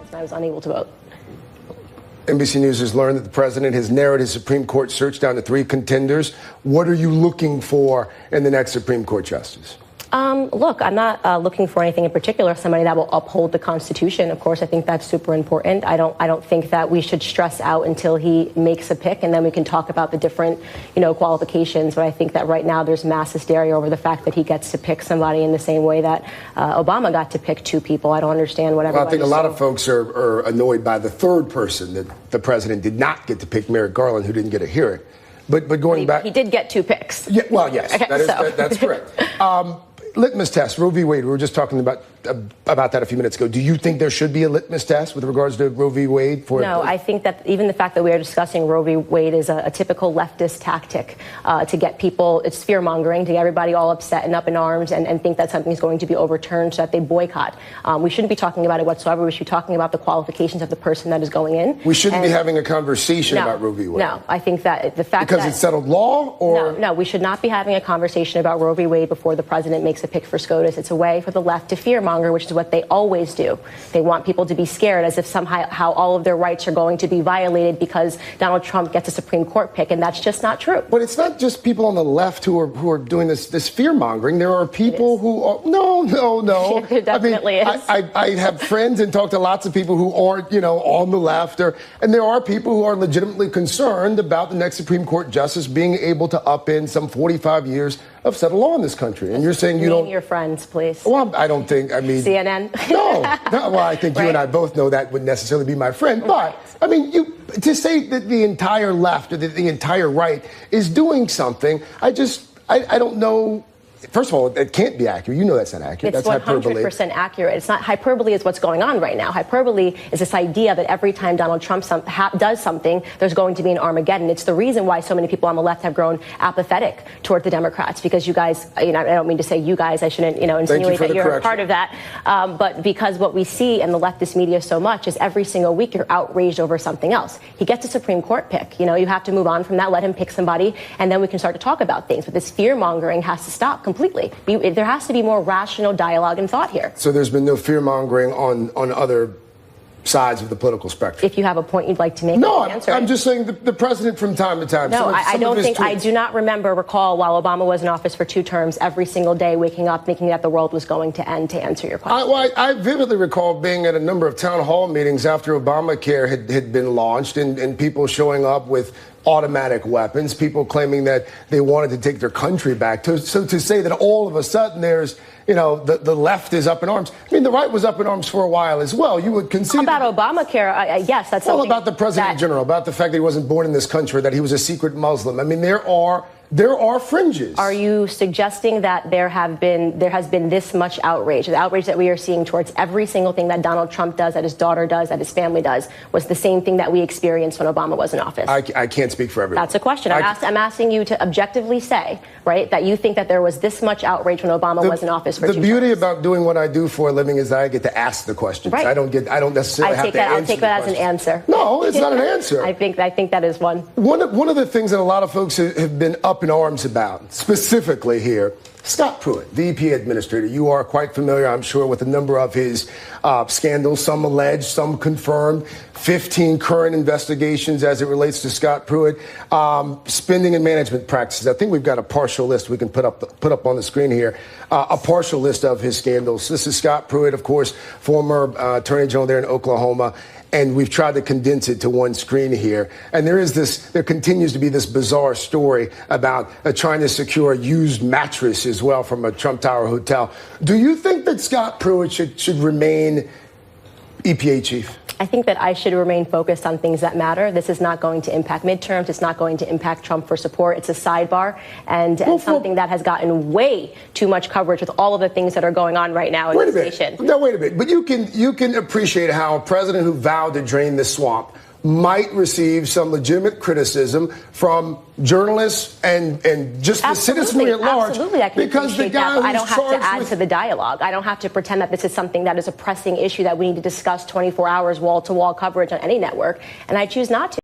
and I was unable to vote. NBC News has learned that the president has narrowed his Supreme Court search down to 3 contenders. What are you looking for in the next Supreme Court justice? Look, I'm not looking for anything in particular. Somebody that will uphold the Constitution. Of course, I think that's super important. I don't think that we should stress out until he makes a pick, and then we can talk about the different, qualifications. But I think that right now there's mass hysteria over the fact that he gets to pick somebody in the same way that Obama got to pick 2 people. I don't understand what everybody. Well, I think a lot of folks are annoyed by the 3rd person that the president did not get to pick, Merrick Garland, who didn't get a hearing. But going back, he did get 2 picks. Yeah, well, yes, okay, that's correct. Litmus test, Roe v. Wade. We were just talking about that a few minutes ago. Do you think there should be a litmus test with regards to Roe v. Wade? No, I think that even the fact that we are discussing Roe v. Wade is a typical leftist tactic to get people, it's fear mongering, to get everybody all upset and up in arms and think that something is going to be overturned so that they boycott. We shouldn't be talking about it whatsoever. We should be talking about the qualifications of the person that is going in. We shouldn't be having a conversation about Roe v. Wade. No, I think that the fact because it's settled law, or no, we should not be having a conversation about Roe v. Wade before the president makes a pick for SCOTUS. It's a way for the left to fear monger, which is what they always do. They want people to be scared as if somehow all of their rights are going to be violated because Donald Trump gets a Supreme Court pick, and that's just not true. But it's not just people on the left who are doing this fear mongering. There are people who are no. There definitely is. I have friends and talk to lots of people who aren't on the left, and there are people who are legitimately concerned about the next Supreme Court justice being able to upend some 45 years of settled law in this country. And you're saying you don't. Name your friends, please. Well, I don't think. I mean, CNN. No. Well, I think you and I both know that wouldn't necessarily be my friend. But I mean, to say that the entire left or the entire right is doing something, I don't know. First of all, it can't be accurate. You know that's not accurate. It's that's 100% accurate. It's not hyperbole is what's going on right now. Hyperbole is this idea that every time Donald Trump does something, there's going to be an Armageddon. It's the reason why so many people on the left have grown apathetic toward the Democrats, because you guys, I don't mean to say you guys, I shouldn't, insinuate that you're a part of that. But because what we see in the leftist media so much is every single week you're outraged over something else. He gets a Supreme Court pick. You have to move on from that, let him pick somebody, and then we can start to talk about things. But this fear mongering has to stop completely. There has to be more rational dialogue and thought here. So there's been no fear-mongering on other sides of the political spectrum. If you have a point you'd like to make, no, I'm just saying the president from time to time. No, I do not recall while Obama was in office for 2 terms, every single day waking up thinking that the world was going to end, to answer your question. I vividly recall being at a number of town hall meetings after Obamacare had been launched, and people showing up with automatic weapons, people claiming that they wanted to take their country back. So to say that all of a sudden there's, the left is up in arms. I mean, the right was up in arms for a while as well. You would concede. About Obamacare, yes, that's something. Well, about the president in general, about the fact that he wasn't born in this country, that he was a secret Muslim. I mean, there are fringes. Are you suggesting that there has been this much outrage? The outrage that we are seeing towards every single thing that Donald Trump does, that his daughter does, that his family does, was the same thing that we experienced when Obama was in office? I can't speak for everyone. That's a question. I'm asking you to objectively say, right, that you think that there was this much outrage when Obama was in office for 2 terms. The beauty about doing what I do for a living is that I get to ask the questions. Right. I don't necessarily have to answer. I'll take that as an answer. No, it's not an answer. I think that is one. One of the things that a lot of folks have been up in arms about, specifically here, Scott Pruitt, the EPA administrator. You are quite familiar, I'm sure, with a number of his scandals, some alleged, some confirmed, 15 current investigations as it relates to Scott Pruitt, spending and management practices. I think we've got a partial list we can put up on the screen here, a partial list of his scandals. This is Scott Pruitt, of course, former attorney general there in Oklahoma. And we've tried to condense it to one screen here. And there continues to be this bizarre story about trying to secure a used mattress as well from a Trump Tower hotel. Do you think that Scott Pruitt should remain EPA chief? I think that I should remain focused on things that matter. This is not going to impact midterms. It's not going to impact Trump for support. It's a sidebar and something that has gotten way too much coverage with all of the things that are going on right now in the station. No, wait a minute. But you can appreciate how a president who vowed to drain the swamp might receive some legitimate criticism from journalists and just the citizenry at large. Absolutely, I can because the guy that, but I don't have to add to the dialogue. I don't have to pretend that this is something that is a pressing issue that we need to discuss 24 hours, wall-to-wall coverage on any network, and I choose not to.